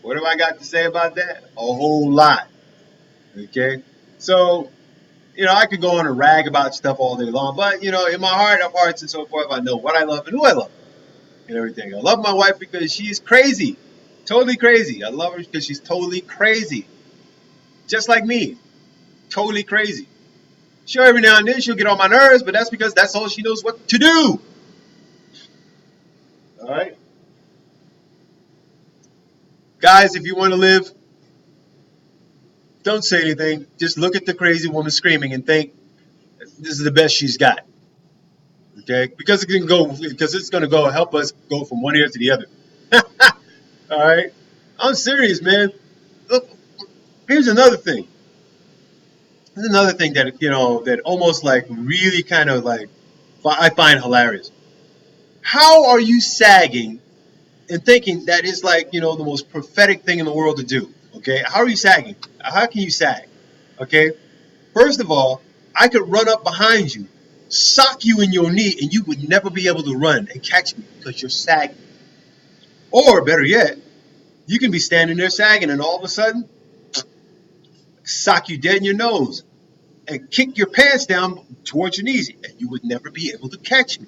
What have I got to say about that? A whole lot. Okay, so I could go on and rag about stuff all day long, but in my heart of hearts and so forth, I know what I love and who I love and everything. I love my wife because she's crazy, totally crazy. I love her because she's totally crazy, just like me, totally crazy. Sure, every now and then she'll get on my nerves, but that's because that's all she knows what to do. All right, guys, if you want to live, don't say anything. Just look at the crazy woman screaming and think this is the best she's got. Okay, because it's going to go help us go from one ear to the other. All right, I'm serious, man. Look, here's another thing. There's another thing that that almost like really kind of like I find hilarious. How are you sagging and thinking that is like the most prophetic thing in the world to do? Okay, how are you sagging? How can you sag? Okay, first of all, I could run up behind you, sock you in your knee, and you would never be able to run and catch me because you're sagging. Or better yet, you can be standing there sagging, and all of a sudden, sock you dead in your nose and kick your pants down towards your knees, and you would never be able to catch me.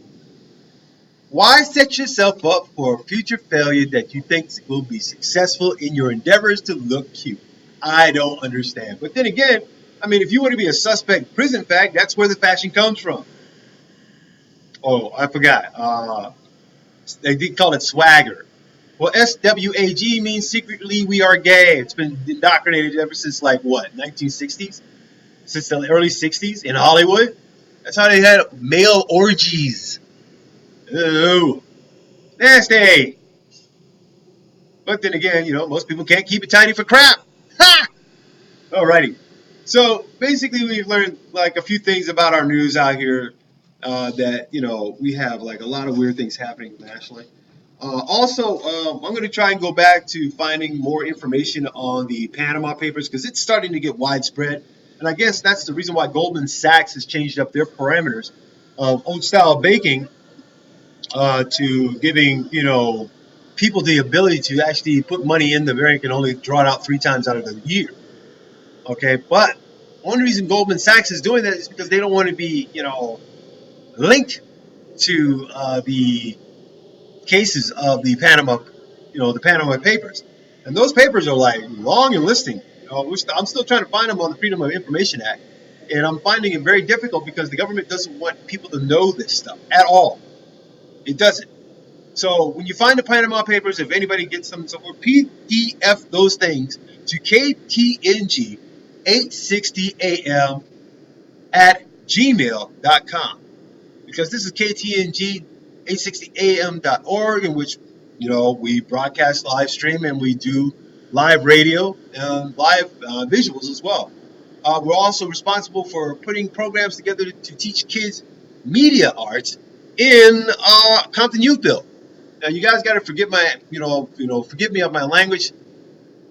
Why set yourself up for a future failure that you think will be successful in your endeavors to look cute? I don't understand. But then again, I mean, if you want to be a suspect prison fag, that's where the fashion comes from. Oh, I forgot. They did call it swagger. Well, SWAG means secretly we are gay. It's been indoctrinated ever since like what, 1960s? Since the early 60s in Hollywood. That's how they had male orgies. Ew. Nasty. But then again, most people can't keep it tidy for crap. Ha! Alrighty. So basically, we've learned like a few things about our news out here that we have like a lot of weird things happening nationally. Also, I'm going to try and go back to finding more information on the Panama Papers because it's starting to get widespread, and I guess that's the reason why Goldman Sachs has changed up their parameters of old-style baking to giving people the ability to actually put money in the bank and only draw it out 3 times out of the year. Okay, but one reason Goldman Sachs is doing that is because they don't want to be, linked to the cases of the Panama Papers, and those papers are like long and listing. I'm still trying to find them on the Freedom of Information Act, and I'm finding it very difficult because the government doesn't want people to know this stuff at all. It doesn't. So when you find the Panama Papers, if anybody gets them, so we're PDF those things to KTNG 860am at gmail.com. Because this is KTNG 860am.org, in which we broadcast live stream and we do live radio and live visuals as well. We're also responsible for putting programs together to teach kids media arts in Compton Youthville. Now you guys got to forgive forgive me of my language.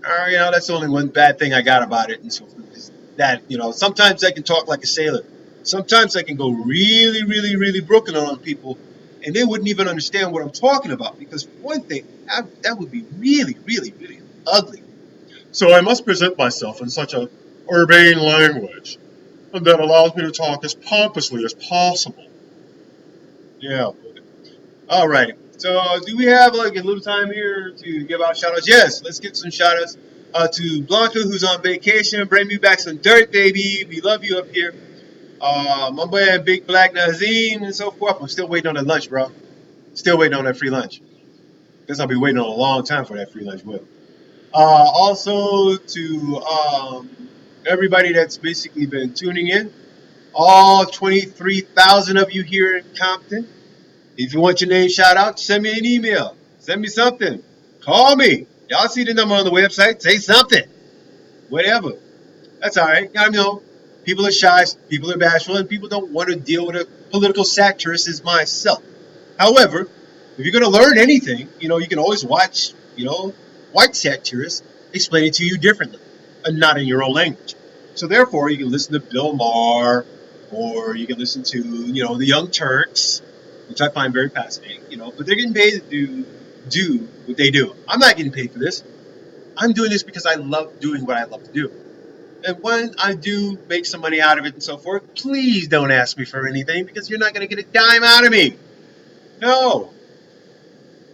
That's the only one bad thing I got about it, and so forth. that, sometimes I can talk like a sailor. Sometimes I can go really, really, really broken on people, and they wouldn't even understand what I'm talking about. Because for one thing, that would be really, really, really ugly. So I must present myself in such a urbane language that allows me to talk as pompously as possible. Yeah. All right. So do we have like a little time here to give out shout outs? Yes, let's get some shout outs. To Blanca, who's on vacation. Bring me back some dirt, baby. We love you up here. My boy Big Black Nazim and so forth. I'm still waiting on the lunch, bro. Still waiting on that free lunch. Guess I'll be waiting on a long time for that free lunch, Will. Also to everybody that's basically been tuning in. All 23,000 of you here in Compton. If you want your name shout out, send me an email. Send me something. Call me. Y'all see the number on the website. Say something. Whatever. That's all right. I know people are shy, people are bashful, and people don't want to deal with a political satirist as myself. However, if you're going to learn anything, you can always watch, white satirists explain it to you differently and not in your own language. So therefore, you can listen to Bill Maher, or you can listen to, the Young Turks, which I find very fascinating, but they're getting paid to do what they do. I'm not getting paid for this. I'm doing this because I love doing what I love to do. And when I do make some money out of it and so forth, please don't ask me for anything because you're not going to get a dime out of me. No.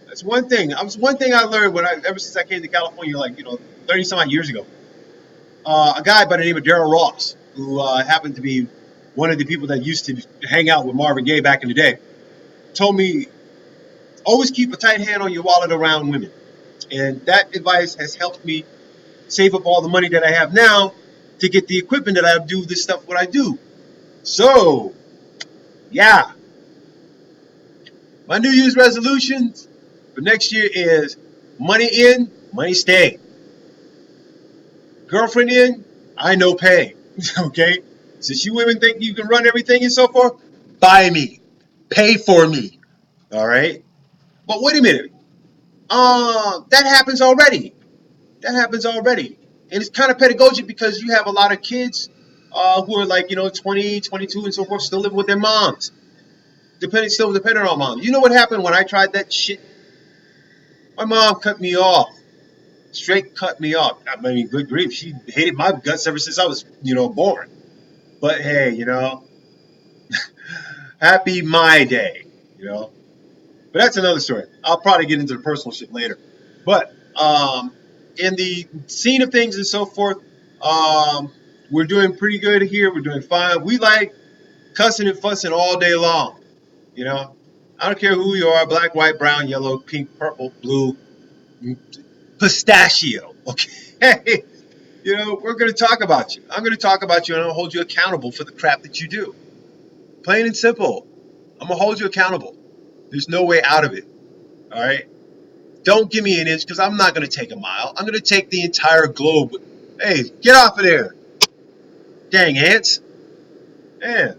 That's one thing. That was one thing I learned ever since I came to California, 30 some odd years ago. A guy by the name of Daryl Ross, who happened to be one of the people that used to hang out with Marvin Gaye back in the day, told me always keep a tight hand on your wallet around women. And that advice has helped me save up all the money that I have now to get the equipment that I do this stuff what I do. So, yeah, my New Year's resolutions for next year is money in, money stay. Girlfriend in, I no pay. Okay? Since you women think you can run everything and so forth, buy me. Pay for me. All right? But wait a minute. That happens already. That happens already. And it's kind of pedagogic because you have a lot of kids who are 20, 22 and so forth, still living with their moms. Still depending on mom. You know what happened when I tried that shit? My mom cut me off. Straight cut me off. I mean, good grief. She hated my guts ever since I was, born. But hey, happy my day, you know. But that's another story. I'll probably get into the personal shit later. But in the scene of things and so forth, we're doing pretty good here. We're doing fine. We like cussing and fussing all day long, you know. I don't care who you are, black, white, brown, yellow, pink, purple, blue, pistachio, okay? We're going to talk about you. I'm going to talk about you and I'll hold you accountable for the crap that you do. Plain and simple. I'm going to hold you accountable. There's no way out of it, all right? Don't give me an inch because I'm not going to take a mile. I'm going to take the entire globe. Hey, get off of there. Dang ants. Man,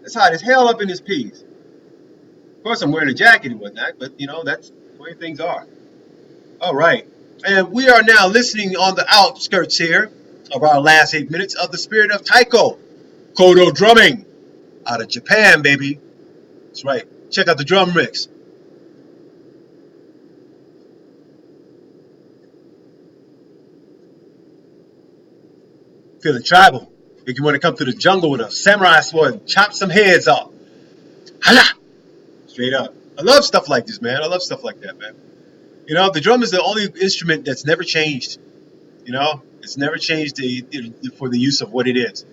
it's hot as hell up in this piece. Of course, I'm wearing a jacket and whatnot, but, that's the way things are. All right. And we are now listening on the outskirts here of our last 8 minutes of the spirit of Taiko. Kodo drumming out of Japan, baby. That's right. Check out the drum mix. Feeling tribal. If you want to come to the jungle with a samurai sword and chop some heads off. Hala! Straight up. I love stuff like this, man. I love stuff like that, man. The drum is the only instrument that's never changed. It's never changed for the use of what it is.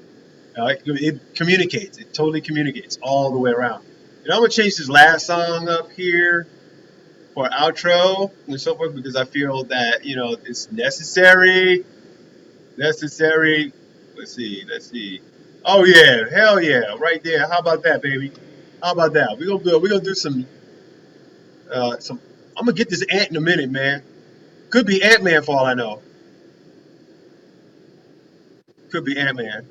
It communicates. It totally communicates all the way around. I'm going to change this last song up here for outro and so forth because I feel that, it's necessary. Necessary. Let's see. Oh yeah, hell yeah, right there. How about that, baby? How about that? We're gonna do some. I'm gonna get this ant in a minute, man. Could be Ant Man for all I know. Could be Ant Man.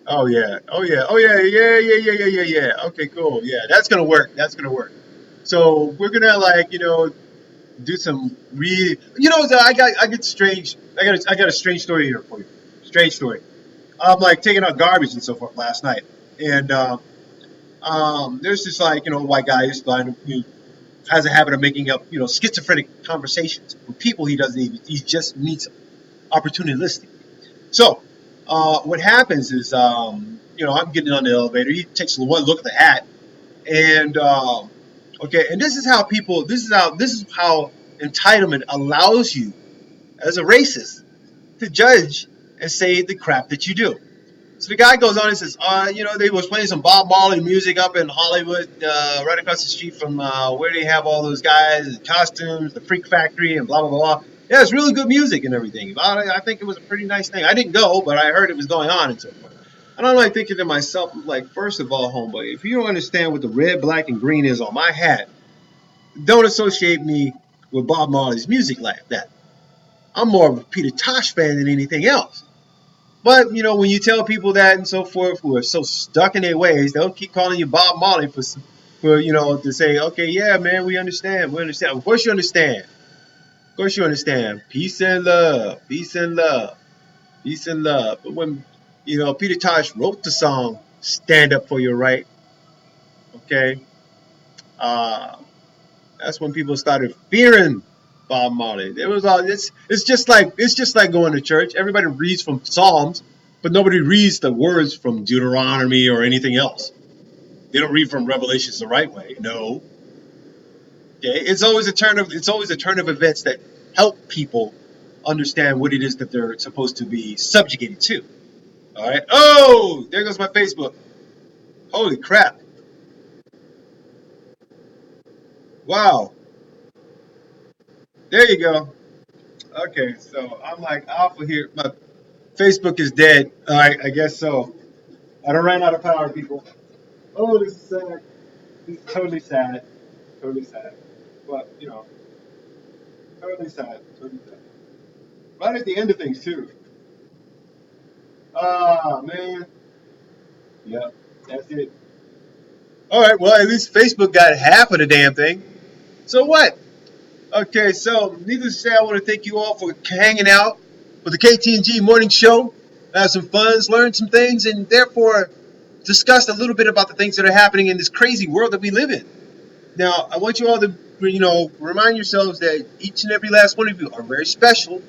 Oh yeah. Oh yeah. Oh yeah. Yeah. Yeah. Yeah. Yeah. Yeah. Yeah. Okay. Cool. Yeah. That's gonna work. That's gonna work. So we're gonna do some really, I get strange. I got a strange story here for you. Strange story. I'm like taking out garbage and so forth last night, and there's this like white guy who's blind, who has a habit of making up schizophrenic conversations with people he doesn't even, he just meets opportunistic. So what happens is I'm getting on the elevator. He takes one look at the hat, and okay, and this is how entitlement allows you as a racist to judge and say the crap that you do. So the guy goes on and says, they was playing some Bob Marley music up in Hollywood, right across the street from where they have all those guys in costumes, the Freak Factory, and blah blah blah. Yeah, it's really good music and everything. I think it was a pretty nice thing. I didn't go, but I heard it was going on and so forth. And I'm like thinking to myself, like, first of all, homeboy, if you don't understand what the red, black, and green is on my hat, don't associate me with Bob Marley's music like that. I'm more of a Peter Tosh fan than anything else. But when you tell people that and so forth, who are so stuck in their ways, they'll keep calling you Bob Marley for to say, okay, yeah, man, we understand, we understand. Of course you understand. Of course you understand. Peace and love, peace and love, peace and love. But when Peter Tosh wrote the song "Stand Up for Your Right," okay, uh, that's when people started fearing Bob Marley. It was all it's just like going to church. Everybody reads from Psalms, but nobody reads the words from Deuteronomy or anything else. They don't read from Revelations the right way. No. Okay. It's always a turn of events that help people understand what it is that they're supposed to be subjugated to. All right. Oh, there goes my Facebook. Holy crap. Wow. There you go. Okay, so I'm like alpha here. My Facebook is dead. All right, I guess so. I don't ran out of power, people. Oh, this is sad. This is totally sad. Totally sad. But, totally sad. Totally sad. Right at the end of things, too. Ah, man. Yep, that's it. All right, well, at least Facebook got half of the damn thing. So what? Okay, so needless to say, I want to thank you all for hanging out with the Ktng Morning Show. Have some fun, learn some things, and therefore discussed a little bit about the things that are happening in this crazy world that we live in. Now, I want you all to, remind yourselves that each and every last one of you are very special.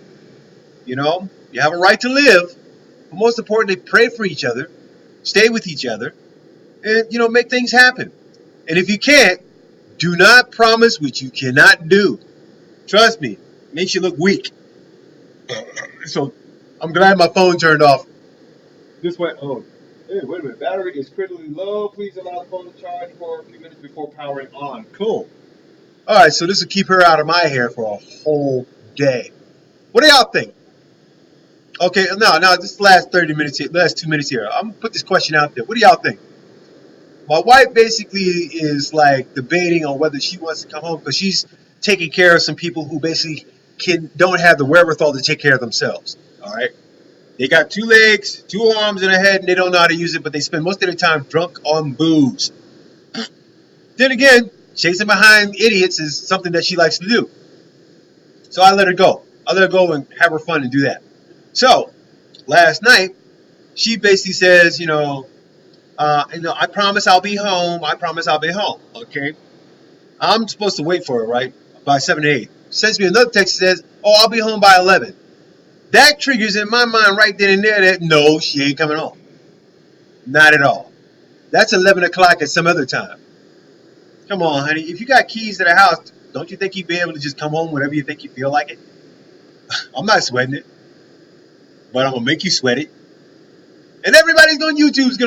You have a right to live, but most importantly, pray for each other, stay with each other, and, make things happen. And if you can't, do not promise what you cannot do. Trust me, it makes you look weak. So, I'm glad my phone turned off. This went, oh, hey, wait a minute. Battery is critically low. Please allow the phone to charge for a few minutes before powering on. Cool. All right, so this will keep her out of my hair for a whole day. What do y'all think? Okay, no, this last 30 minutes here, last 2 minutes here. I'm gonna put this question out there. What do y'all think? My wife basically is like debating on whether she wants to come home because she's taking care of some people who basically don't have the wherewithal to take care of themselves. All right. They got 2 legs, 2 arms, and a head, and they don't know how to use it, but they spend most of their time drunk on booze. Then again, chasing behind idiots is something that she likes to do. So I let her go. I let her go and have her fun and do that. So, last night, she basically says, I promise I'll be home. I promise I'll be home. Okay? I'm supposed to wait for her, right? By 7 to 8. Sends me another text that says, oh, I'll be home by 11. That triggers in my mind right then and there that no, she ain't coming home. Not at all. That's 11 o'clock at some other time. Come on, honey. If you got keys to the house, don't you think you'd be able to just come home whenever you think you feel like it? I'm not sweating it, but I'm gonna make you sweat it. And everybody's on YouTube's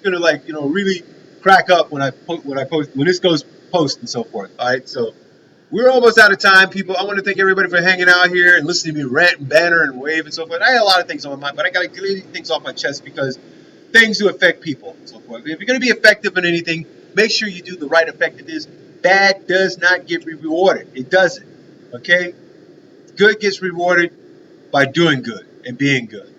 gonna really crack up when I post when this goes post and so forth. All right, so we're almost out of time, people. I want to thank everybody for hanging out here and listening to me rant and banner and wave and so forth. I had a lot of things on my mind, but I got to get these things off my chest because things do affect people and so forth. If you're going to be effective in anything, make sure you do the right effectiveness. Bad does not get rewarded. It doesn't. Okay? Good gets rewarded by doing good and being good.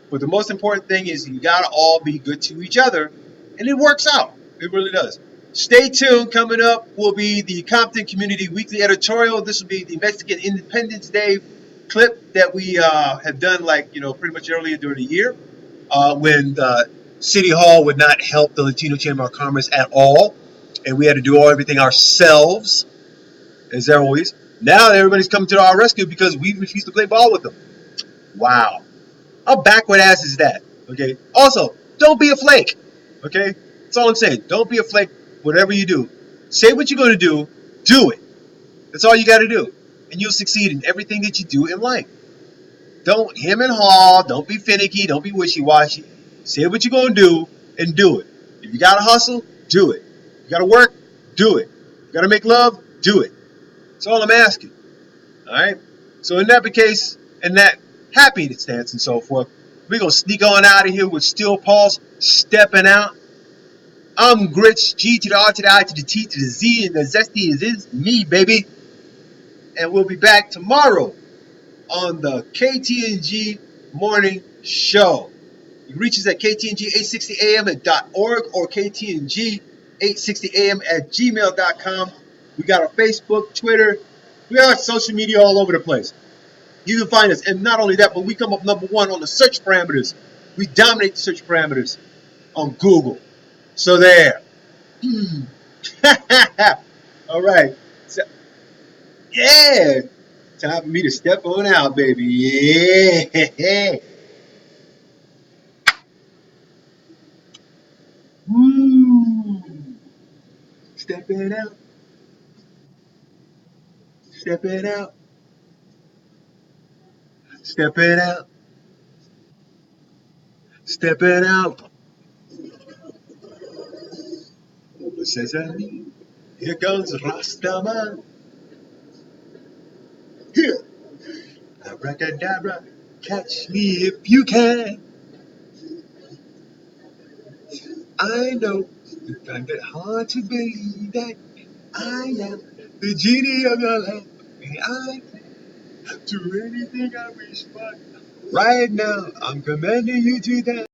But the most important thing is you got to all be good to each other, and it works out. It really does. Stay tuned. Coming up will be the Compton Community Weekly Editorial. This will be the Mexican Independence Day clip that we have done, like, pretty much earlier during the year, when City Hall would not help the Latino Chamber of Commerce at all, and we had to do everything ourselves, as always. Now everybody's coming to our rescue because we refuse to play ball with them. Wow. How backward ass is that? Okay. Also, don't be a flake. Okay. That's all I'm saying. Don't be a flake. Whatever you do, say what you're going to do it. That's all you got to do, and you'll succeed in everything that you do in life. Don't hem and haw. Don't be finicky. Don't be wishy-washy. Say what you're going to do and do it. If you got to hustle, do it. You got to work, do it. You got to make love, do it. That's all I'm asking. All right. So in that case, in that happy stance and so forth, we're going to sneak on out of here with Steel Pulse stepping out. I'm Grits, G to the R to the I to the T to the Z, and the zesty is me, baby. And we'll be back tomorrow on the KTNG Morning Show. You can reach us at ktng860am at .org or ktng860am at gmail.com. We got our Facebook, Twitter. We got social media all over the place. You can find us. And not only that, but we come up number one on the search parameters. We dominate the search parameters on Google. So there. All right. So, yeah. Time for me to step on out, baby. Yeah. Woo. Stepping out. Stepping out. Stepping out. Stepping out. Here comes Rastaman. Here. Abracadabra. Catch me if you can. I know you find it hard to believe that I am the genie of your lamp. And I can do anything I wish, but right now I'm commanding you to that.